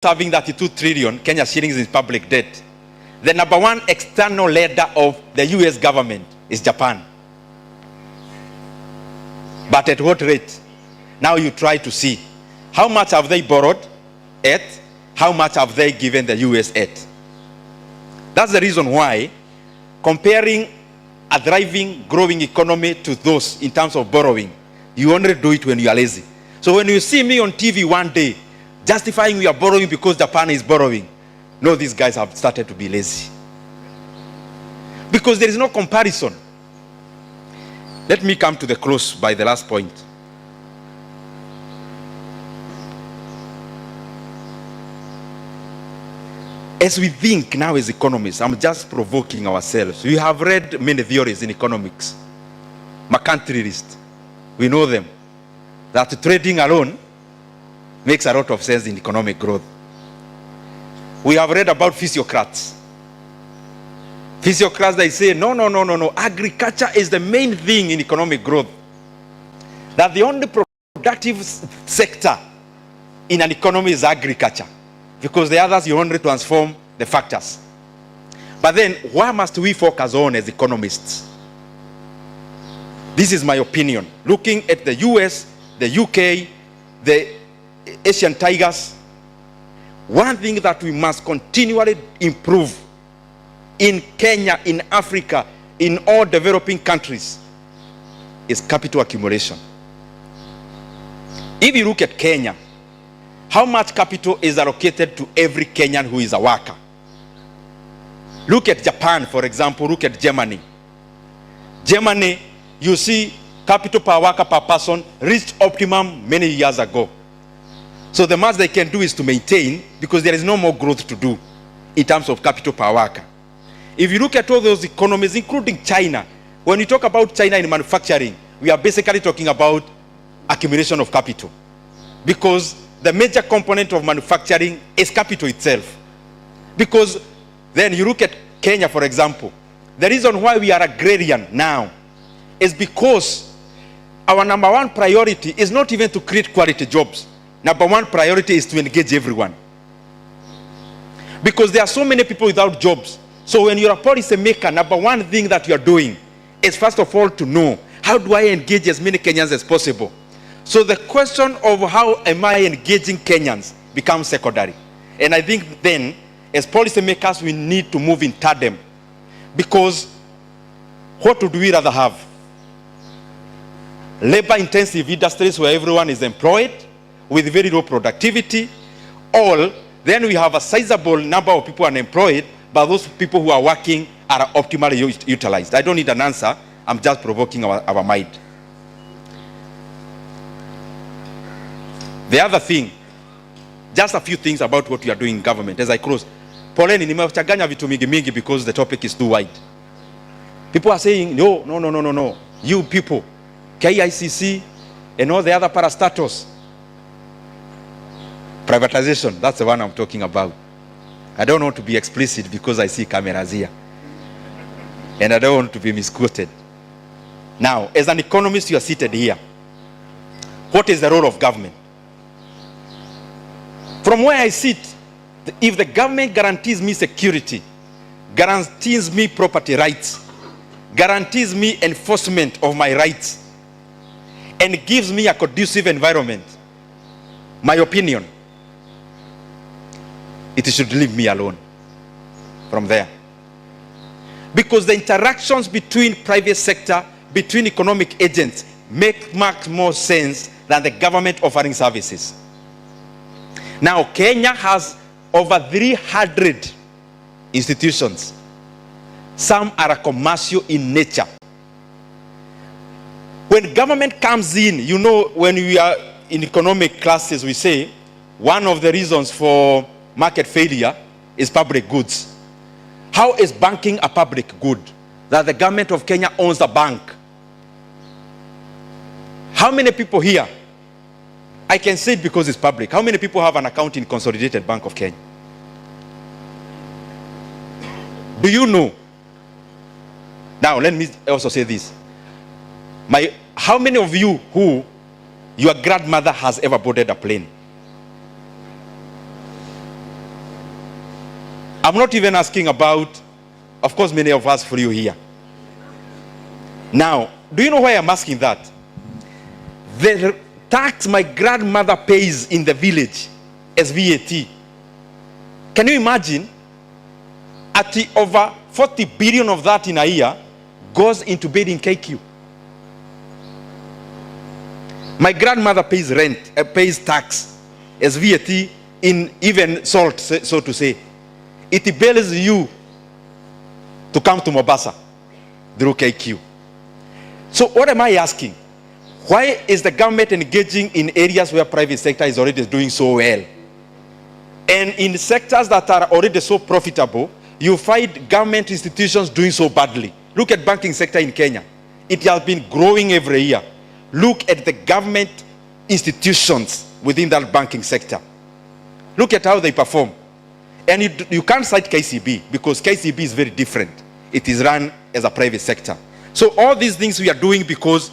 having 32 trillion Kenya shillings in public debt, the number one external lender of the US government is Japan. But at what rate? Now you try to see how much have they borrowed at, how much have they given the US at. That's the reason why comparing a thriving, growing economy to those in terms of borrowing, you only do it when you are lazy. So when you see me on TV one day justifying we are borrowing because Japan is borrowing, no, these guys have started to be lazy. Because there is no comparison. Let me come to the close by the last point. As we think now as economists, I'm just provoking ourselves. We have read many theories in economics. Mercantilist, we know them. That trading alone makes a lot of sense in economic growth. We have read about physiocrats. Physiocrats, they say, no. Agriculture is the main thing in economic growth. That the only productive sector in an economy is agriculture. Because the others, you only transform the factors. But then, what must we focus on as economists? This is my opinion. Looking at the US, the UK, the Asian tigers, one thing that we must continually improve in Kenya, in Africa, in all developing countries is capital accumulation. If you look at Kenya, how much capital is allocated to every Kenyan who is a worker? Look at Japan, for example. Look at Germany. Germany, you see capital per worker per person reached optimum many years ago. So the most they can do is to maintain, because there is no more growth to do in terms of capital per worker. If you look at all those economies, including China, when we talk about China in manufacturing, we are basically talking about accumulation of capital. Because the major component of manufacturing is capital itself. Because then you look at Kenya, for example. The reason why we are agrarian now is because our number one priority is not even to create quality jobs. Number one priority is to engage everyone. Because there are so many people without jobs. So when you're a policy maker, number one thing that you're doing is first of all to know, how do I engage as many Kenyans as possible? So the question of how am I engaging Kenyans becomes secondary. And I think then, as policymakers, we need to move in tandem. Because what would we rather have? Labor-intensive industries where everyone is employed with very low productivity, or then we have a sizable number of people unemployed, but those people who are working are optimally utilized. I don't need an answer. I'm just provoking our mind. The other thing, just a few things about what we are doing in government as I close. Poleni, nimechanganya vitu mingi because the topic is too wide. People are saying, no. You people, KICC and all the other parastatals. Privatization, that's the one I'm talking about. I don't want to be explicit because I see cameras here. And I don't want to be misquoted. Now, as an economist, you are seated here. What is the role of government? From where I sit, if the government guarantees me security, guarantees me property rights, guarantees me enforcement of my rights, and gives me a conducive environment, my opinion, it should leave me alone from there. Because the interactions between private sector, between economic agents, make much more sense than the government offering services. Now, Kenya has over 300 institutions. Some are commercial in nature. When government comes in, you know, when we are in economic classes, we say one of the reasons for market failure is public goods. How is banking a public good? That the government of Kenya owns a bank. How many people here, I can say it because it's public, how many people have an account in Consolidated Bank of Kenya? Do you know? Now, let me also say this. How many of you who your grandmother has ever boarded a plane? I'm not even asking about, of course, many of us flew here. Now, do you know why I'm asking that? The tax my grandmother pays in the village as VAT. Can you imagine? At over 40 billion of that in a year goes into building KQ. My grandmother pays rent, pays tax as VAT in even salt, so to say. It bills you to come to Mombasa through KQ. So what am I asking? Why is the government engaging in areas where private sector is already doing so well? And in sectors that are already so profitable, you find government institutions doing so badly. Look at banking sector in Kenya. It has been growing every year. Look at the government institutions within that banking sector. Look at how they perform. And you can't cite KCB because KCB is very different. It is run as a private sector. So all these things we are doing because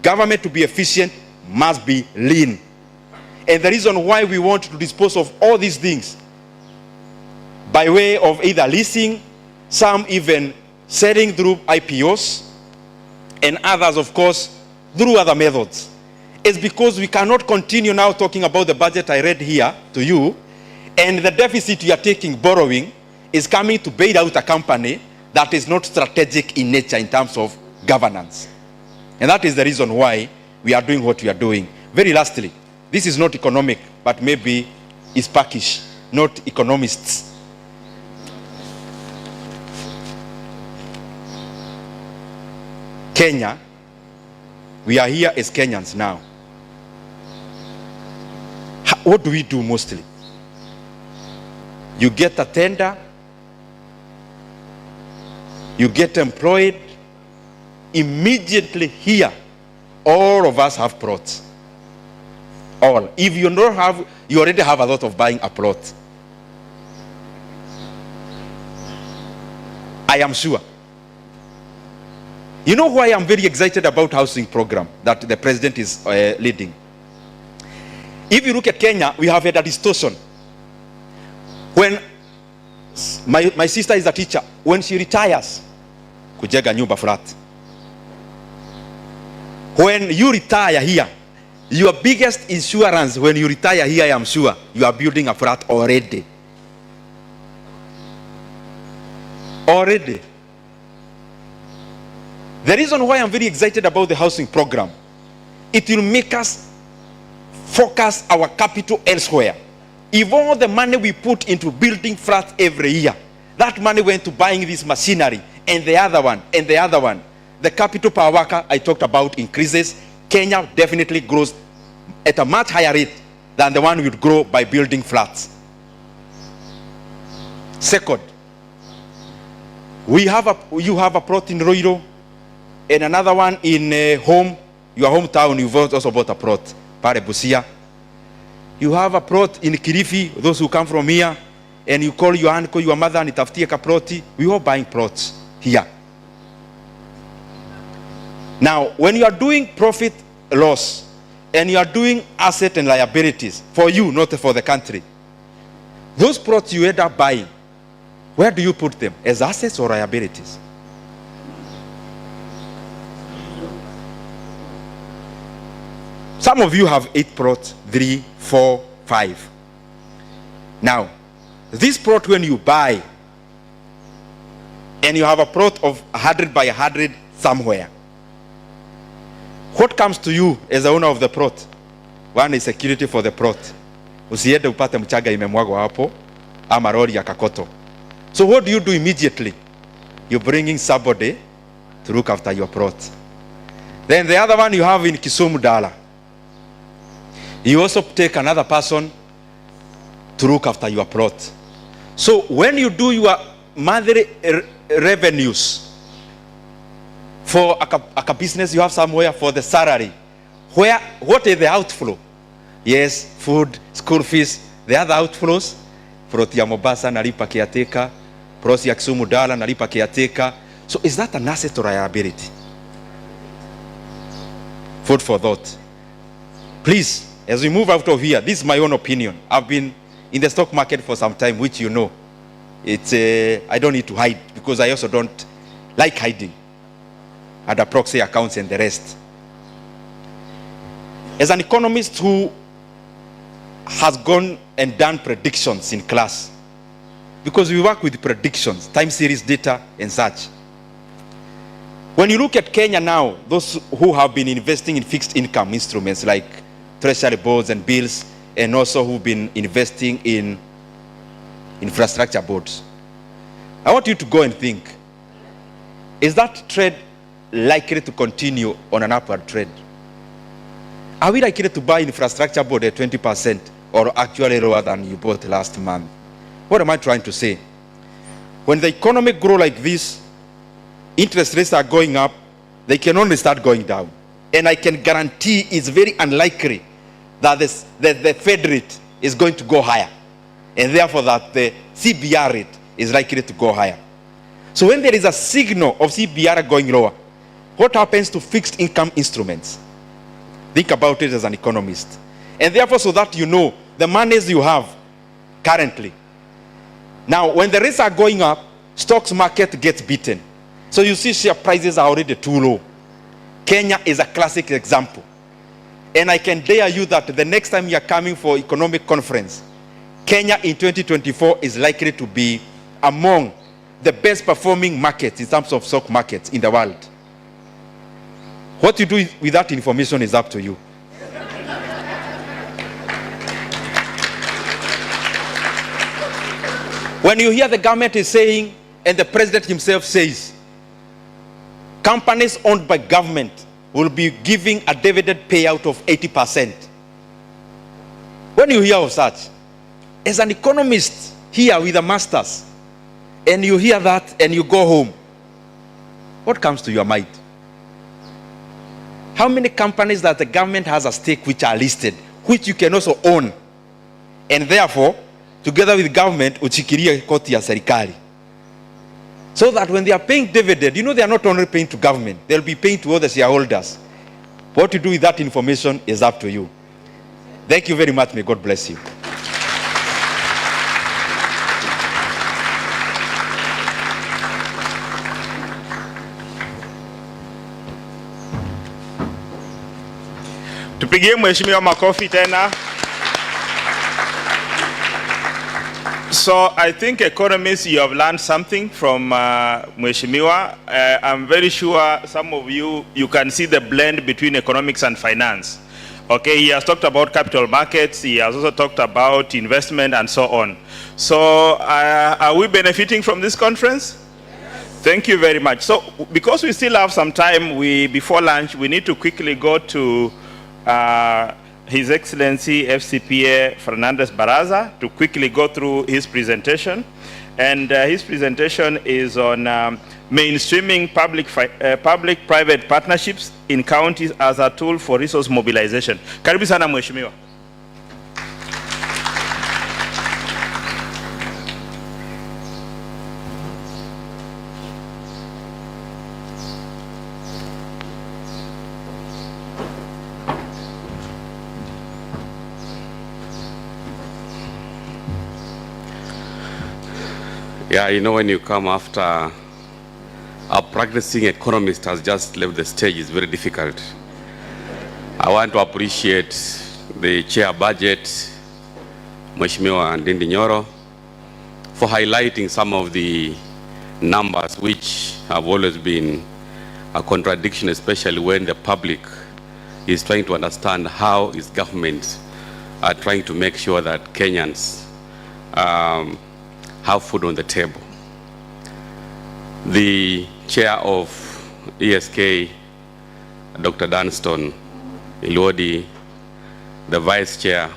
government to be efficient must be lean. And the reason why we want to dispose of all these things by way of either leasing, some even selling through IPOs, and others, of course, through other methods, is because we cannot continue now talking about the budget I read here to you, and the deficit you are taking, borrowing, is coming to bail out a company that is not strategic in nature in terms of governance. And that is the reason why we are doing what we are doing. Very lastly, this is not economic, but maybe it's Pakish, not economists. Kenya, we are here as Kenyans now. What do we do mostly? You get a tender, you get employed, immediately here, all of us have plots. All. If you don't have, you already have a lot of buying a plot. I am sure. You know why I'm very excited about housing program that the president is leading? If you look at Kenya, we have had a distortion. When my sister is a teacher, when she retires, kujega nyumba flat. When you retire here, your biggest insurance when you retire here, I am sure, you are building a flat already. Already. The reason why I'm very excited about the housing program, it will make us focus our capital elsewhere. If all the money we put into building flats every year, that money went to buying this machinery and the other one and the other one, the capital per worker I talked about increases. Kenya definitely grows at a much higher rate than the one we would grow by building flats. Second, you have a plot in Roiro and another one in your hometown. You've also bought a plot, Pare Busia. You have a plot in Kilifi, those who come from here, and you call your uncle, your mother, and itafutie ka ploti. We all buying plots here. Now, when you are doing profit loss, and you are doing asset and liabilities, for you, not for the country, those plots you end up buying, where do you put them? As assets or liabilities? Some of you have 8 plots, 3, 4, 5. Now, this plot when you buy, and you have a plot of 100 by 100 somewhere, what comes to you as the owner of the plot? One is security for the plot. Usiende upate mchaga imemwagwa hapo, ama lori ya kakoto. So what do you do immediately? You're bringing somebody to look after your plot. Then the other one you have in Kisumu Dala. You also take another person to look after your plot. So when you do your monthly revenues for a business, you have somewhere for the salary. What is the outflow? Yes, food, school fees. The other outflows, plot ya Mombasa nalipa caretaker, plot ya Kisumu Dala nalipa caretaker. So is that an asset or liability? Food for thought. Please, as we move out of here, this is my own opinion. I've been in the stock market for some time, which you know. I don't need to hide, because I also don't like hiding under proxy accounts and the rest. As an economist who has gone and done predictions in class, because we work with predictions, time series data and such. When you look at Kenya now, those who have been investing in fixed income instruments like treasury bonds and bills, and also who've been investing in infrastructure bonds, I want you to go and think, is that trend likely to continue on an upward trend? Are we likely to buy infrastructure bond at 20% or actually lower than you bought last month? What am I trying to say? When the economy grows like this, interest rates are going up, they can only start going down. And I can guarantee it's very unlikely that the Fed rate is going to go higher, and therefore that the CBR rate is likely to go higher. So when there is a signal of CBR going lower, what happens to fixed income instruments? Think about it as an economist. And therefore, so that you know the monies you have currently. Now, when the rates are going up, stocks market gets beaten. So you see share prices are already too low. Kenya is a classic example. And I can dare you that the next time you are coming for economic conference, Kenya in 2024 is likely to be among the best performing markets in terms of stock markets in the world. What you do with that information is up to you. When you hear the government is saying, and the president himself says, companies owned by government will be giving a dividend payout of 80%. When you hear of such, as an economist here with a master's, and you hear that and you go home, what comes to your mind? How many companies that the government has a stake which are listed, which you can also own, and therefore, together with government, uchikiria koti ya serikali? So that when they are paying dividend, you know they are not only paying to government, they'll be paying to all the shareholders. What to do with that information is up to you. Thank you very much. May God bless you. Tupigie mheshimiwa makofi tena. So I think economists, you have learned something from Mheshimiwa. I'm very sure some of you can see the blend between economics and finance. Okay, he has talked about capital markets, he has also talked about investment and so on. So are we benefiting from this conference? Thank you very much. So because we still have some time before lunch, we need to quickly go to His Excellency FCPA Fernandez Baraza to quickly go through his presentation. And his presentation is on mainstreaming public-private partnerships in counties as a tool for resource mobilization. Karibu sana mheshimiwa. Yeah, you know, when you come after a practicing economist has just left the stage, it's very difficult. I want to appreciate the chair budget, Mheshimiwa Ndindi Nyoro, for highlighting some of the numbers which have always been a contradiction, especially when the public is trying to understand how its government are trying to make sure that Kenyans have food on the table. The chair of ESK, Dr. Dunston Ilwodi, the vice chair,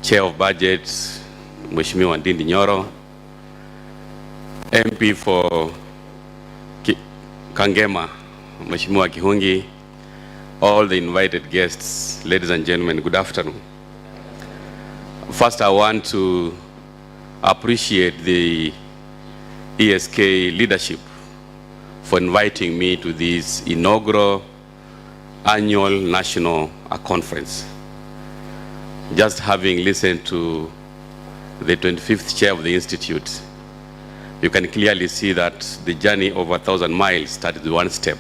chair of budget, Mheshimiwa Ndindi Nyoro, MP for Kangema, Mheshimiwa Kihungi, all the invited guests, ladies and gentlemen, good afternoon. First, I want to appreciate the ESK leadership for inviting me to this inaugural annual national conference. Just having listened to the 25th chair of the Institute, you can clearly see that the journey of 1,000 miles started with one step.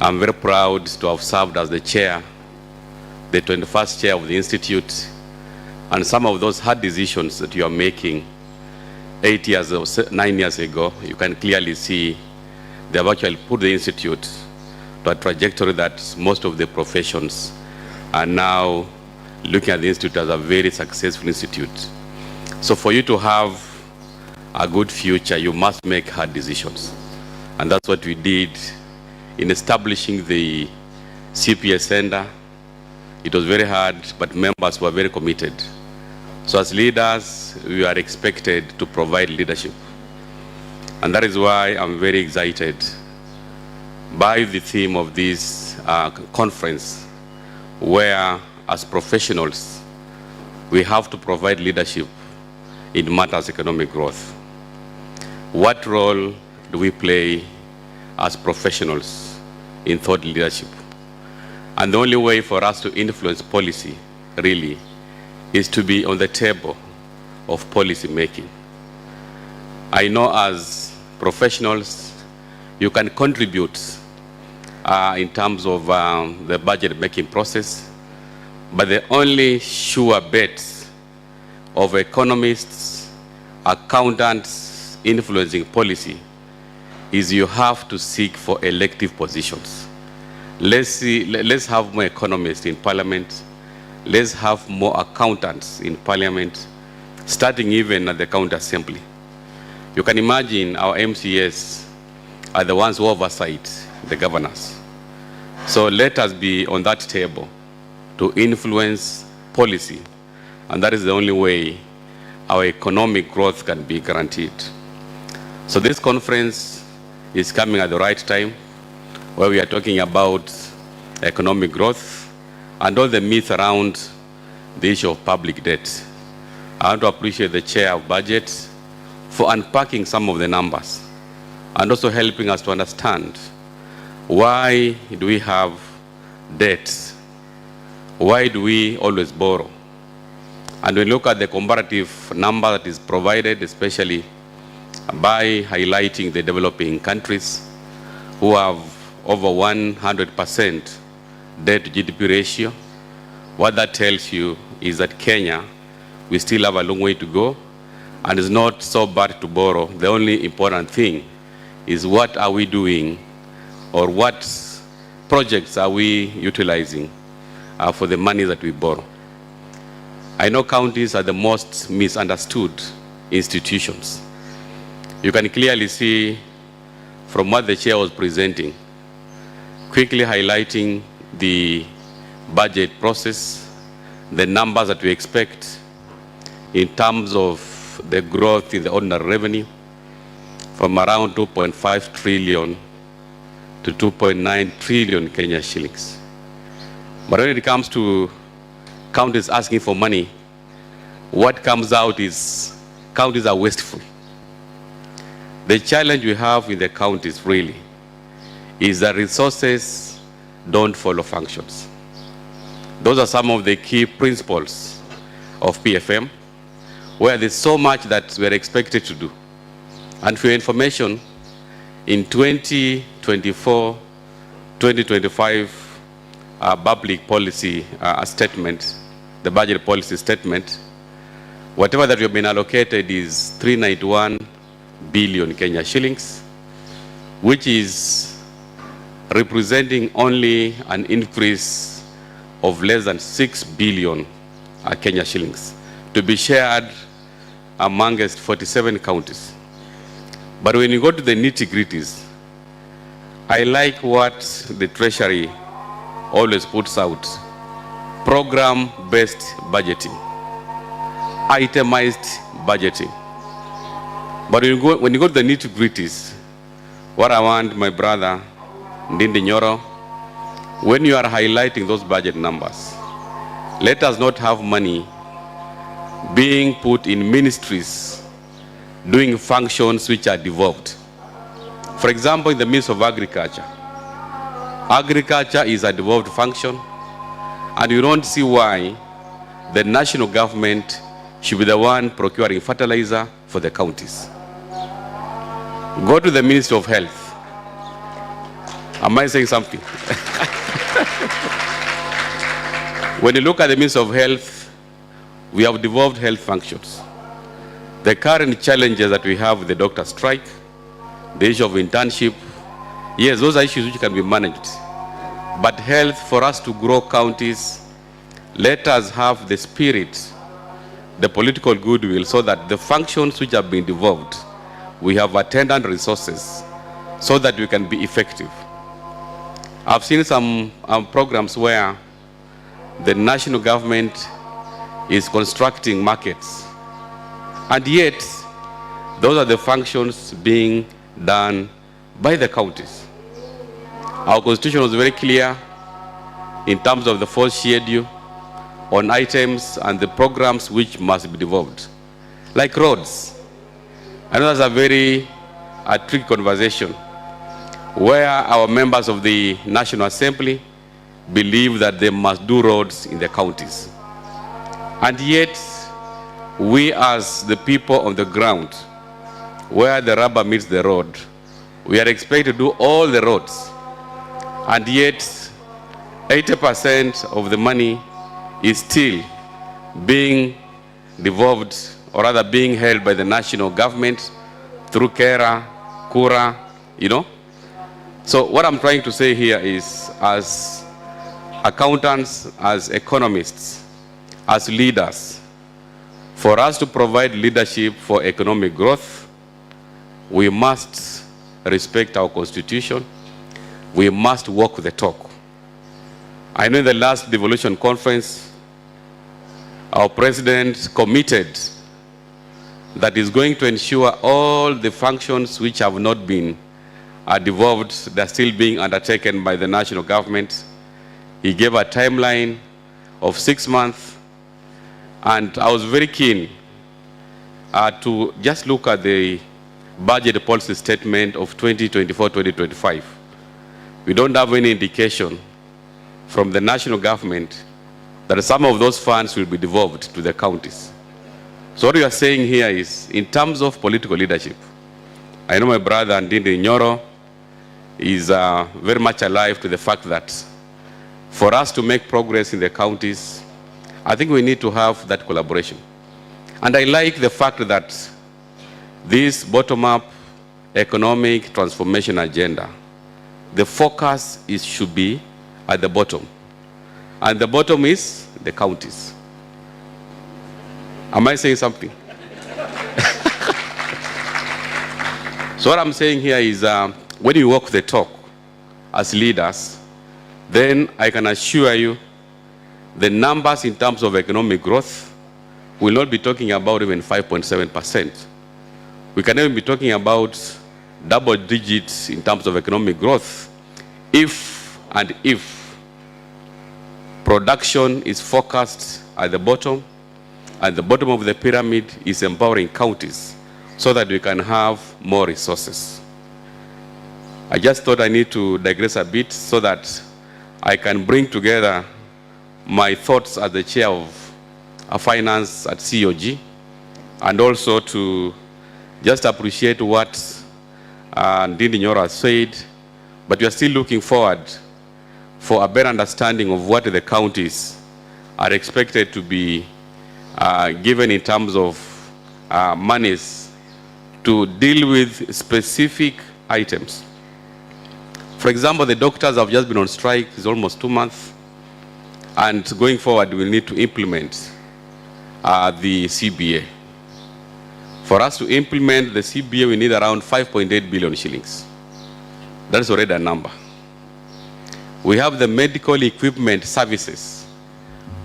I'm very proud to have served as the chair, the 21st chair of the Institute, and some of those hard decisions that you are making 8 years or 9 years ago, you can clearly see they have actually put the Institute to a trajectory that most of the professions are now looking at the Institute as a very successful institute. So for you to have a good future, you must make hard decisions. And that's what we did in establishing the CPS Center. It was very hard, but members were very committed. So as leaders, we are expected to provide leadership. And that is why I'm very excited by the theme of this conference, where as professionals, we have to provide leadership in matters of economic growth. What role do we play as professionals in thought leadership? And the only way for us to influence policy, really, is to be on the table of policy making. I know as professionals, you can contribute in terms of the budget making process, but the only sure bet of economists, accountants influencing policy is you have to seek for elective positions. Let's have more economists in parliament. Let's have more accountants in parliament, starting even at the county assembly. You can imagine our MCS are the ones who oversight the governors. So let us be on that table to influence policy, and that is the only way our economic growth can be guaranteed. So this conference is coming at the right time, where we are talking about economic growth and all the myths around the issue of public debt. I want to appreciate the chair of budget for unpacking some of the numbers and also helping us to understand why do we have debt. Why do we always borrow? And when we look at the comparative number that is provided, especially by highlighting the developing countries who have over 100% debt to GDP ratio, what that tells you is that Kenya, we still have a long way to go, and it's not so bad to borrow. The only important thing is what are we doing, or what projects are we utilizing for the money that we borrow. I know counties are the most misunderstood institutions. You can clearly see from what the chair was presenting, quickly highlighting the budget process, the numbers that we expect in terms of the growth in the ordinary revenue from around 2.5 trillion to 2.9 trillion Kenya shillings. But when it comes to counties asking for money, what comes out is counties are wasteful. The challenge we have in the counties really is that resources don't follow functions. Those are some of the key principles of PFM, where there's so much that we're expected to do. And for your information, in 2024, 2025, public policy statement, the budget policy statement, whatever that we have been allocated is 391 billion Kenya shillings, which is representing only an increase of less than 6 billion Kenya shillings to be shared amongst 47 counties. But when you go to the nitty-gritties, I like what the Treasury always puts out: program-based budgeting, itemized budgeting. But when you go to the nitty-gritties, what I want, my brother Ndindi Nyoro, when you are highlighting those budget numbers, let us not have money being put in ministries doing functions which are devolved. For example, in the Ministry of Agriculture, agriculture is a devolved function, and you don't see why the national government should be the one procuring fertilizer for the counties. Go to the Ministry of Health. Am I saying something? When you look at the Ministry of Health, we have devolved health functions. The current challenges that we have with the doctor strike, the issue of internship, yes, those are issues which can be managed. But health, for us to grow counties, let us have the spirit, the political goodwill, so that the functions which have been devolved, we have attendant resources so that we can be effective. I've seen some programs where the national government is constructing markets, and yet those are the functions being done by the counties. Our constitution was very clear in terms of the fourth schedule on items and the programs which must be devolved, like roads. I know that's a very tricky conversation where our members of the National Assembly believe that they must do roads in the counties. And yet, we as the people on the ground, where the rubber meets the road, we are expected to do all the roads. And yet, 80% of the money is still being devolved, or rather being held by the national government through KERA, KURA, So what I'm trying to say here is, as accountants, as economists, as leaders, for us to provide leadership for economic growth, we must respect our constitution. We must walk the talk. I know in the last Devolution conference, our president committed that is going to ensure all the functions which have not been devolved, they're still being undertaken by the national government. He gave a timeline of 6 months, and I was very keen to just look at the budget policy statement of 2024-2025. We don't have any indication from the national government that some of those funds will be devolved to the counties. So what we are saying here is, in terms of political leadership, I know my brother Ndindi Nyoro is very much alive to the fact that for us to make progress in the counties, I think we need to have that collaboration. And I like the fact that this bottom-up economic transformation agenda, the focus should be at the bottom. And the bottom is the counties. Am I saying something? So what I'm saying here is, when you walk the talk as leaders, then I can assure you the numbers in terms of economic growth will not be talking about even 5.7%. We can even be talking about double digits in terms of economic growth if production is focused at the bottom, and the bottom of the pyramid is empowering counties so that we can have more resources. I just thought I need to digress a bit so that I can bring together my thoughts as the chair of finance at COG, and also to just appreciate what Ndindi Nyoro has said, but we are still looking forward for a better understanding of what the counties are expected to be given in terms of monies to deal with specific items. For example, the doctors have just been on strike. It's almost 2 months. And going forward, we'll need to implement the CBA. For us to implement the CBA, we need around 5.8 billion shillings. That's already a number. We have the medical equipment services,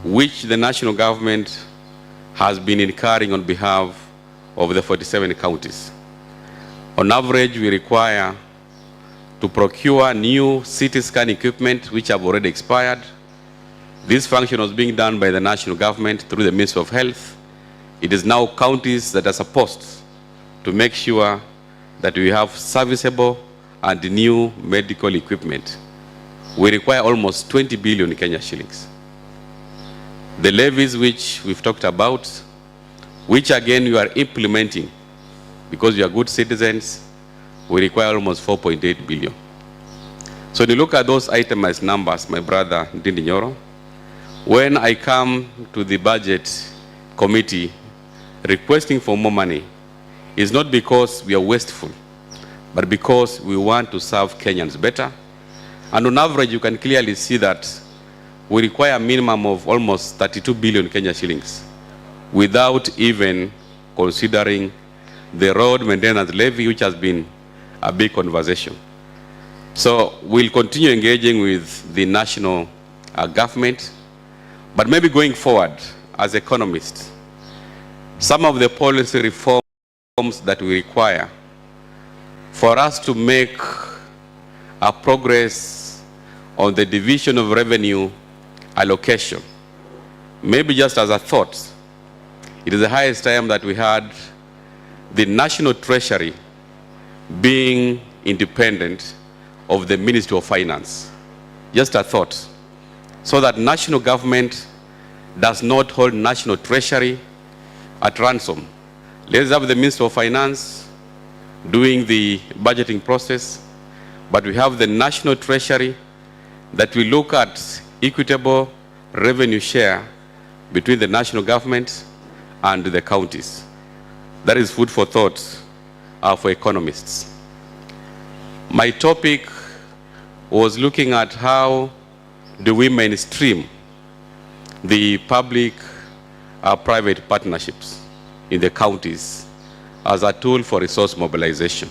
which the national government has been incurring on behalf of the 47 counties. On average, we require to procure new CT scan equipment, which have already expired. This function was being done by the national government through the Ministry of Health. It is now counties that are supposed to make sure that we have serviceable and new medical equipment. We require almost 20 billion Kenya shillings. The levies which we've talked about, which again you are implementing because you are good citizens, we require almost 4.8 billion. So when you look at those itemized numbers, my brother Ndindi Nyoro, when I come to the budget committee requesting for more money, it's not because we are wasteful, but because we want to serve Kenyans better. And on average, you can clearly see that we require a minimum of almost 32 billion Kenya shillings without even considering the road maintenance levy, which has been a big conversation. So we'll continue engaging with the national government, but maybe going forward as economists, some of the policy reforms that we require for us to make a progress on the division of revenue allocation. Maybe just as a thought, it is the highest time that we had the National Treasury being independent of the Ministry of Finance. Just a thought. So that national government does not hold National Treasury at ransom. Let's have the Ministry of Finance doing the budgeting process, but we have the National Treasury that will look at equitable revenue share between the national government and the counties. That is food for thought for economists. My topic was looking at how do we mainstream the public-private partnerships in the counties as a tool for resource mobilization.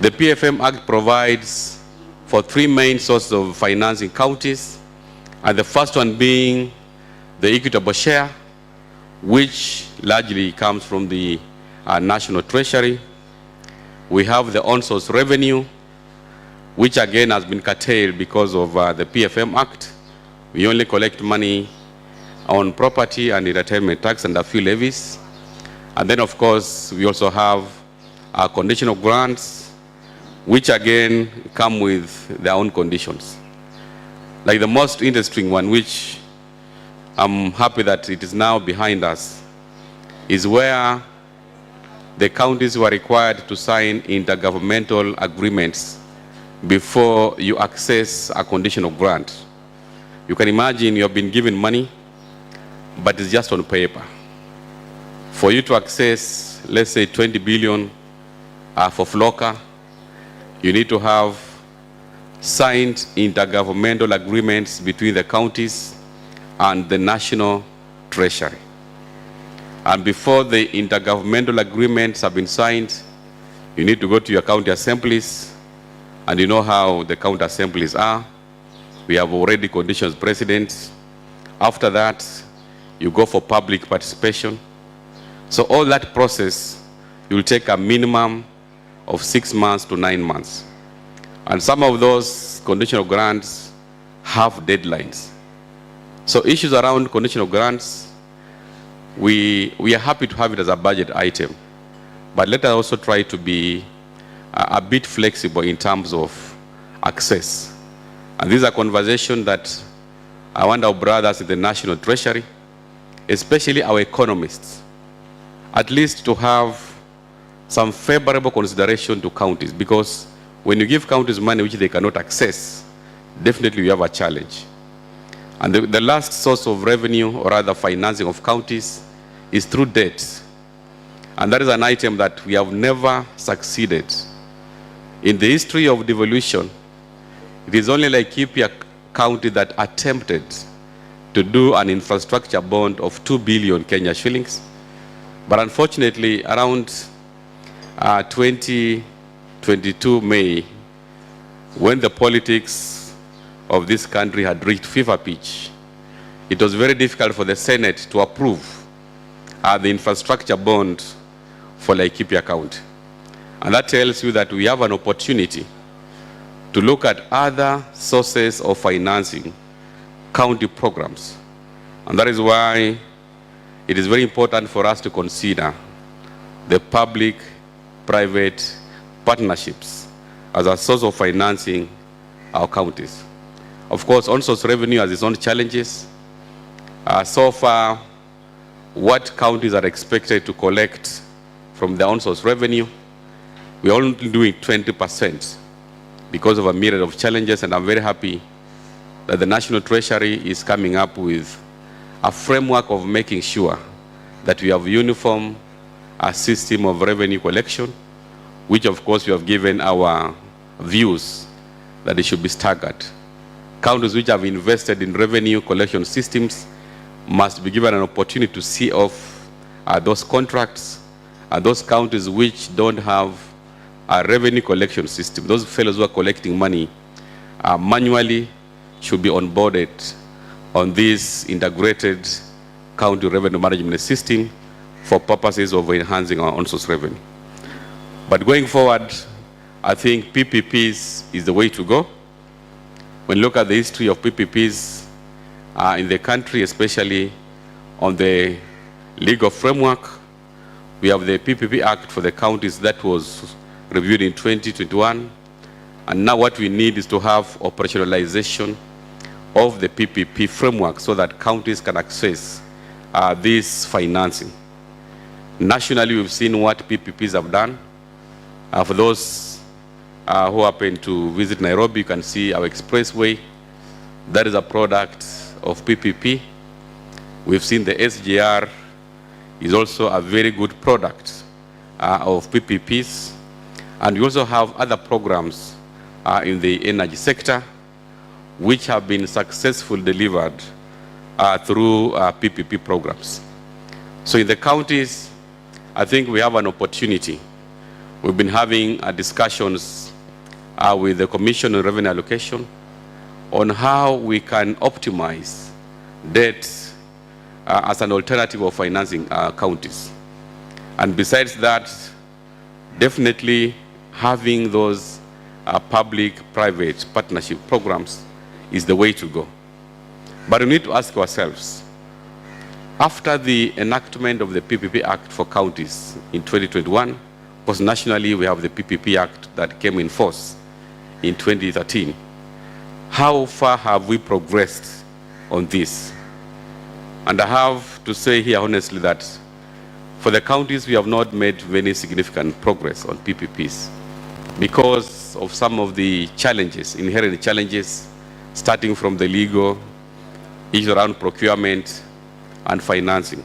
The PFM Act provides for three main sources of financing counties, and the first one being the equitable share, which largely comes from the National Treasury. We have the on-source revenue, which again has been curtailed because of the PFM Act. We only collect money on property and entertainment tax and a few levies. And then, of course, we also have conditional grants, which again come with their own conditions. Like the most interesting one, which I'm happy that it is now behind us, is where the counties were required to sign intergovernmental agreements before you access a conditional grant. You can imagine you have been given money, but it's just on paper. For you to access, let's say 20 billion for FLOCA, you need to have signed intergovernmental agreements between the counties and the National Treasury. And before the intergovernmental agreements have been signed, you need to go to your county assemblies, and you know how the county assemblies are. We have already conditions precedent. After that, you go for public participation. So all that process, you will take a minimum of 6 months to 9 months. And some of those conditional grants have deadlines. So issues around conditional grants, we are happy to have it as a budget item. But let us also try to be a bit flexible in terms of access. And this is a conversation that I want our brothers in the National Treasury, especially our economists, at least to have some favorable consideration to counties, because when you give counties money which they cannot access, definitely you have a challenge. And the last source of revenue, or rather financing of counties, is through debt. And that is an item that we have never succeeded. In the history of devolution, it is only Laikipia County that attempted to do an infrastructure bond of 2 billion Kenya shillings. But unfortunately, around 2022 May, when the politics of this country had reached fever pitch, it was very difficult for the Senate to approve the infrastructure bond for Laikipia County. And that tells you that we have an opportunity to look at other sources of financing county programs. And that is why it is very important for us to consider the public-private partnerships as a source of financing our counties. Of course, on-source revenue has its own challenges. So far, what counties are expected to collect from their own source revenue. We're only doing 20% because of a myriad of challenges, and I'm very happy that the National Treasury is coming up with a framework of making sure that we have a uniform system of revenue collection, which of course we have given our views that it should be staggered. Counties which have invested in revenue collection systems must be given an opportunity to see off those contracts. Those counties which don't have a revenue collection system, those fellows who are collecting money manually, should be onboarded on this integrated county revenue management system for purposes of enhancing our own source revenue. But going forward, I think PPPs is the way to go. When you look at the history of PPPs in the country, especially on the legal framework, we have the PPP Act for the counties that was reviewed in 2021. And now what we need is to have operationalization of the PPP framework so that counties can access this financing. Nationally, we've seen what PPPs have done. For those who happen to visit Nairobi, you can see our expressway. That is a product of PPP. We've seen the SGR is also a very good product of PPPs. And we also have other programs in the energy sector which have been successfully delivered through PPP programs. So in the counties, I think we have an opportunity. We've been having discussions with the Commission on Revenue Allocation on how we can optimize debt as an alternative of financing counties. And besides that, definitely having those public-private partnership programs is the way to go. But we need to ask ourselves, after the enactment of the PPP Act for counties in 2021, because nationally we have the PPP Act that came in force in 2013, how far have we progressed on this? And I have to say here honestly that for the counties we have not made very significant progress on PPPs because of some of the challenges, inherent challenges, starting from the legal issues around procurement and financing.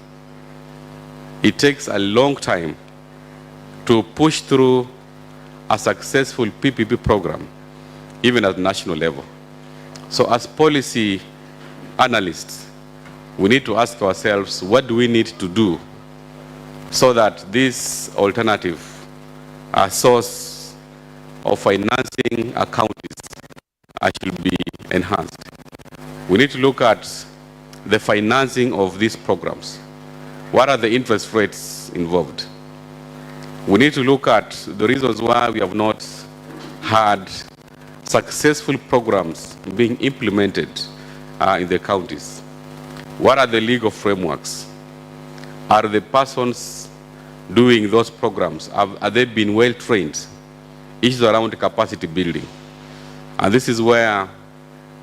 It takes a long time to push through a successful PPP program, even at national level. So as policy analysts, we need to ask ourselves, what do we need to do so that this alternative source of financing counties should be enhanced? We need to look at the financing of these programs. What are the interest rates involved? We need to look at the reasons why we have not had successful programs being implemented in the counties. What are the legal frameworks? Are the persons doing those programs, are they being well trained? Issues around capacity building. And this is where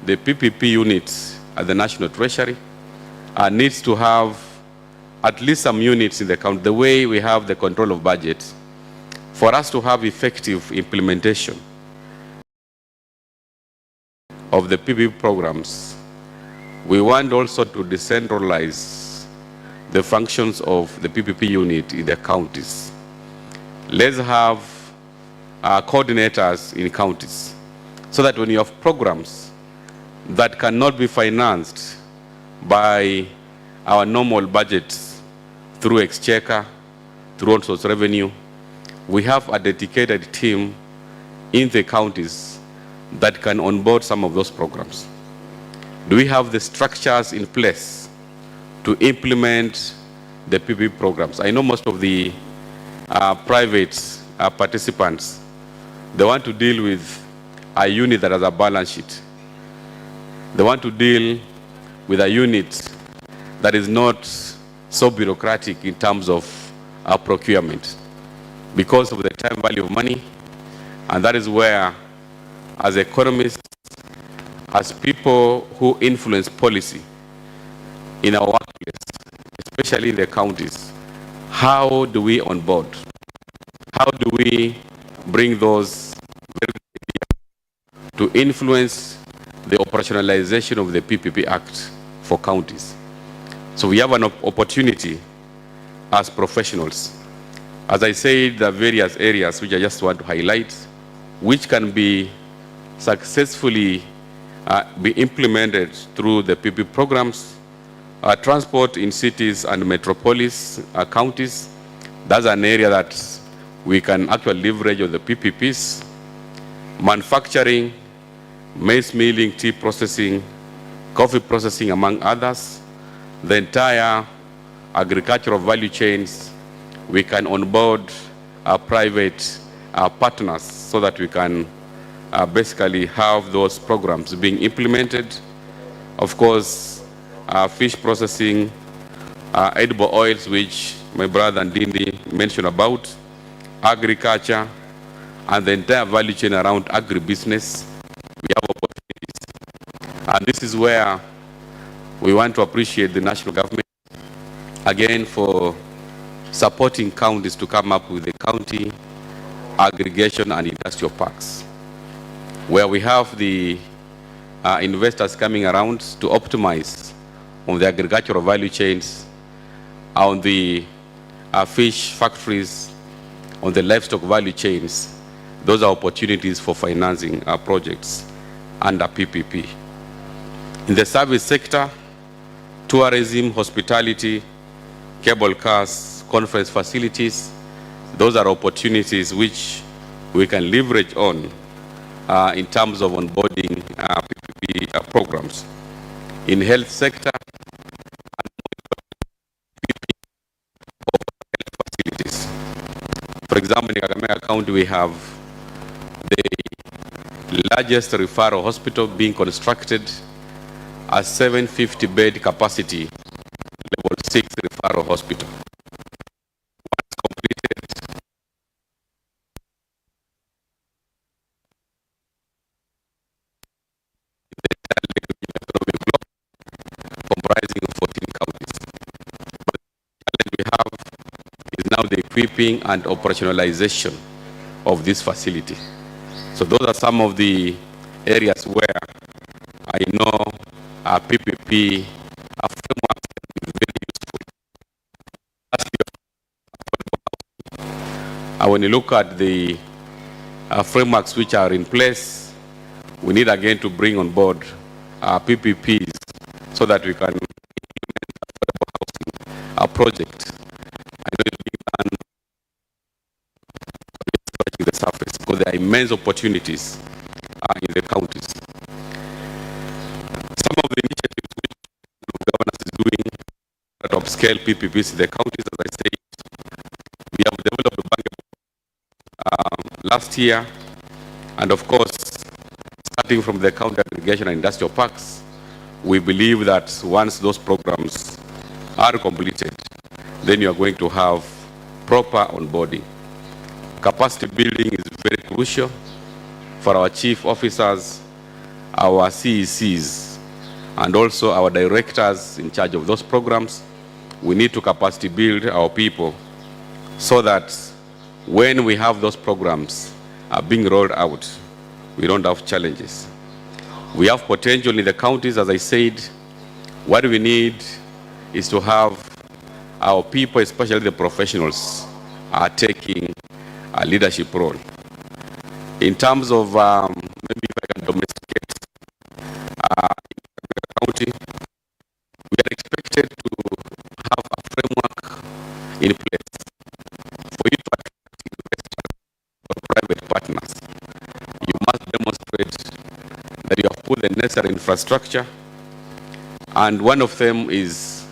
the PPP unit at the National Treasury needs to have at least some units in the county, the way we have the control of budget, for us to have effective implementation of the PPP programs. We want also to decentralize the functions of the PPP unit in the counties. Let's have coordinators in counties so that when you have programs that cannot be financed by our normal budgets through exchequer, through own source revenue, we have a dedicated team in the counties that can onboard some of those programs. Do we have the structures in place to implement the PPP programs? I know most of the private participants, they want to deal with a unit that has a balance sheet. They want to deal with a unit that is not so bureaucratic in terms of procurement because of the time value of money. And that is where, as economists, as people who influence policy in our workplace, especially in the counties, how do we onboard? How do we bring those very to influence the operationalization of the PPP Act for counties? So we have an opportunity as professionals. As I said, there are various areas which I just want to highlight, which can be successfully be implemented through the PPP programs. Transport in cities and metropolis counties, that's an area that we can actually leverage on the PPPs. Manufacturing, maize milling, tea processing, coffee processing, among others. The entire agricultural value chains, we can onboard our private partners so that we can basically have those programs being implemented. Of course, fish processing, edible oils, which my brother Ndindi mentioned about, agriculture, and the entire value chain around agribusiness, we have opportunities. And this is where we want to appreciate the national government, again, for supporting counties to come up with the county aggregation and industrial parks, where we have the investors coming around to optimize on the agricultural value chains, on the fish factories, on the livestock value chains. Those are opportunities for financing our projects under PPP. In the service sector, tourism, hospitality, cable cars, conference facilities, those are opportunities which we can leverage on in terms of onboarding PPP programs. In health sector, facilities. For example, in Kakamega County, we have the largest referral hospital being constructed, a 750-bed capacity, level 6 referral hospital. Once completed, comprising of 14 counties. But the challenge we have is now the equipping and operationalization of this facility. So those are some of the areas where I know our PPP framework can be very useful. When you look at the frameworks which are in place, we need again to bring on board PPPs so that we can implement affordable housing project. I know it's being done scratching the surface because there are immense opportunities in the counties. Some of the initiatives which the governance is doing to upscale PPPs in the counties, as I said, we have developed a bank last year, and of course, starting from the county aggregation and industrial parks, we believe that once those programs are completed, then you are going to have proper onboarding. Capacity building is very crucial for our chief officers, our CECs, and also our directors in charge of those programs. We need to capacity build our people so that when we have those programs being rolled out, we don't have challenges. We have potential in the counties, as I said. What we need is to have our people, especially the professionals, are taking a leadership role. In terms of, maybe if I can domesticate in the county, we are expected to have a framework in place for you to attract investors or private partners. You must demonstrate that you have put the necessary infrastructure, and one of them is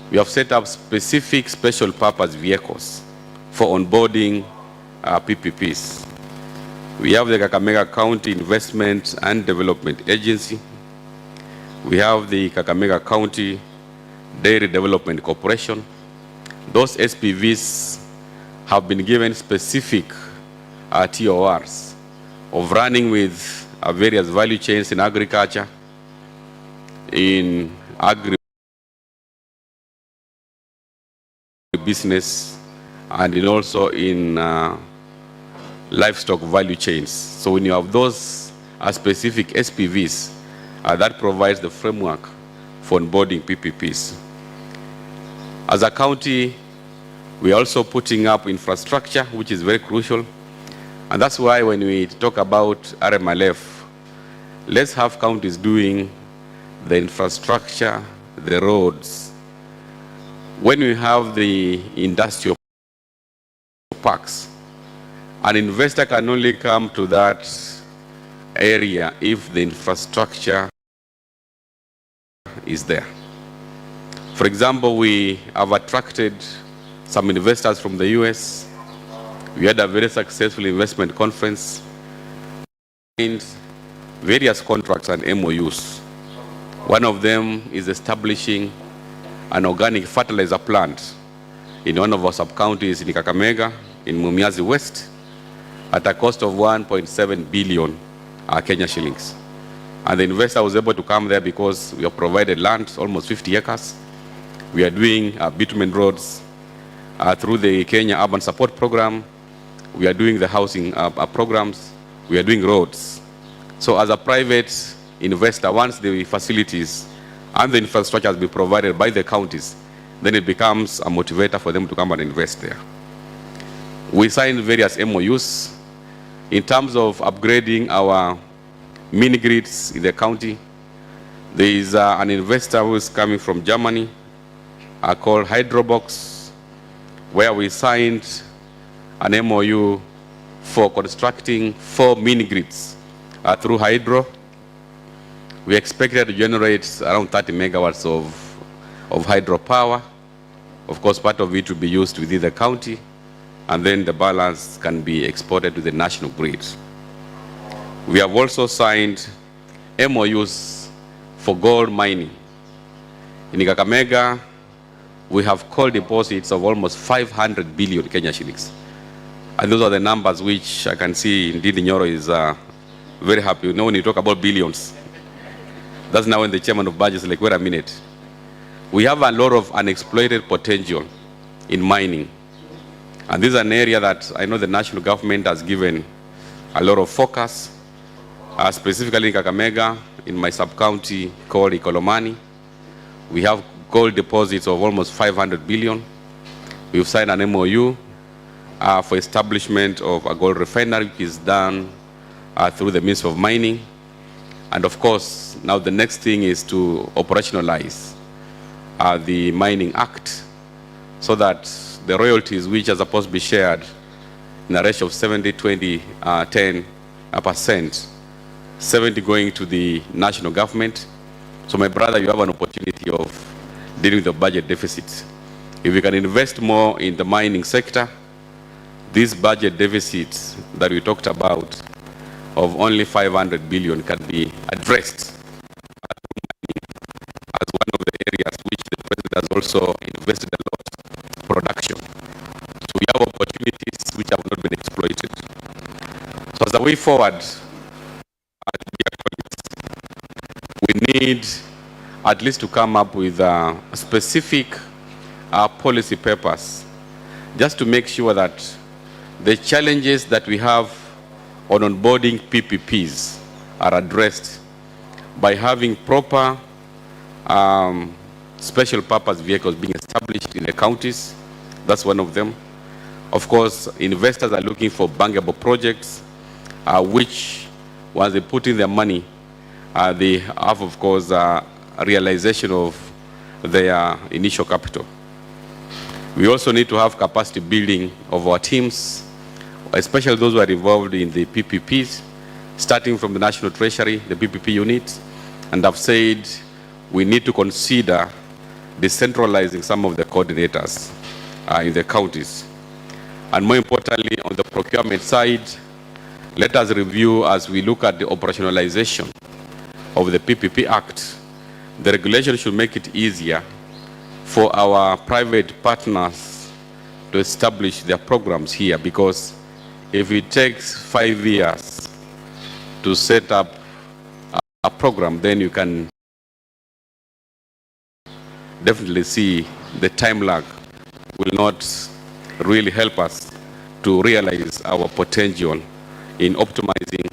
we have set up specific special purpose vehicles for onboarding PPPs. We have the Kakamega County Investment and Development Agency. We have the Kakamega County Dairy Development Corporation. Those SPVs have been given specific TORs of running with various value chains in agriculture, in agribusiness, and also in livestock value chains. So when you have those specific SPVs, that provides the framework for onboarding PPPs. As a county, we are also putting up infrastructure, which is very crucial. And that's why when we talk about RMLF, let's have counties doing the infrastructure, the roads. When we have the industrial parks, an investor can only come to that area if the infrastructure is there. For example, we have attracted some investors from the US. We had a very successful investment conference and various contracts and MOUs. One of them is establishing an organic fertilizer plant in one of our sub-counties in Kakamega, in Mumiazi West, at a cost of 1.7 billion Kenya shillings. And the investor was able to come there because we have provided land, almost 50 acres. We are doing bitumen roads through the Kenya Urban Support Program. We are doing the housing programs. We are doing roads. So as a private investor, once the facilities and the infrastructure has been provided by the counties, then it becomes a motivator for them to come and invest there. We signed various MOUs in terms of upgrading our mini grids in the county. There is an investor who is coming from Germany called Hydrobox, where we signed an MOU for constructing 4 mini grids through hydro. We expected to generate around 30 megawatts of hydropower. Of course, part of it will be used within the county, and then the balance can be exported to the national grid. We have also signed MOUs for gold mining. In Kakamega, we have coal deposits of almost 500 billion Kenya shillings. And those are the numbers which I can see Ndindi Nyoro is very happy. You know, when you talk about billions, that's now when the chairman of budget is like, wait a minute. We have a lot of unexploited potential in mining. And this is an area that I know the national government has given a lot of focus, specifically in Kakamega, in my sub-county called Ikolomani. We have gold deposits of almost 500 billion. We've signed an MOU for establishment of a gold refinery, which is done through the Ministry of Mining. And of course, now the next thing is to operationalize the Mining Act so that the royalties, which are supposed to be shared in a ratio of 70-20-10%, 70 going to the national government. So my brother, you have an opportunity of dealing with the budget deficit. If we can invest more in the mining sector, this budget deficit that we talked about of only 500 billion can be addressed as one of the areas which the president has also invested a lot in production. So we have opportunities which have not been exploited. So as a way forward, we need at least to come up with a specific policy papers just to make sure that the challenges that we have on onboarding PPPs are addressed by having proper special purpose vehicles being established in the counties. That's one of them. Of course, investors are looking for bankable projects, which once they put in their money, they have, of course, a realization of their initial capital. We also need to have capacity building of our teams, especially those who are involved in the PPPs, starting from the National Treasury, the PPP unit. And I've said we need to consider decentralizing some of the coordinators in the counties. And more importantly, on the procurement side, let us review as we look at the operationalization of the PPP Act. The regulation should make it easier for our private partners to establish their programs here, because if it takes 5 years to set up a program, then you can definitely see the time lag will not really help us to realize our potential in optimizing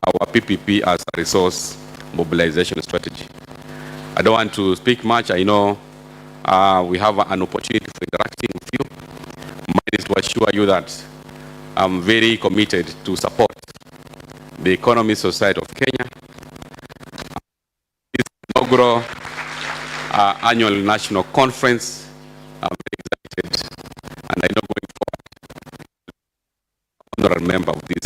our PPP as a resource mobilization strategy. I don't want to speak much. I know we have an opportunity for interacting with you. Mine is to assure you that I'm very committed to support the Economy Society of Kenya. This inaugural annual national conference. I'm very excited, and I know going forward, I'm a member of this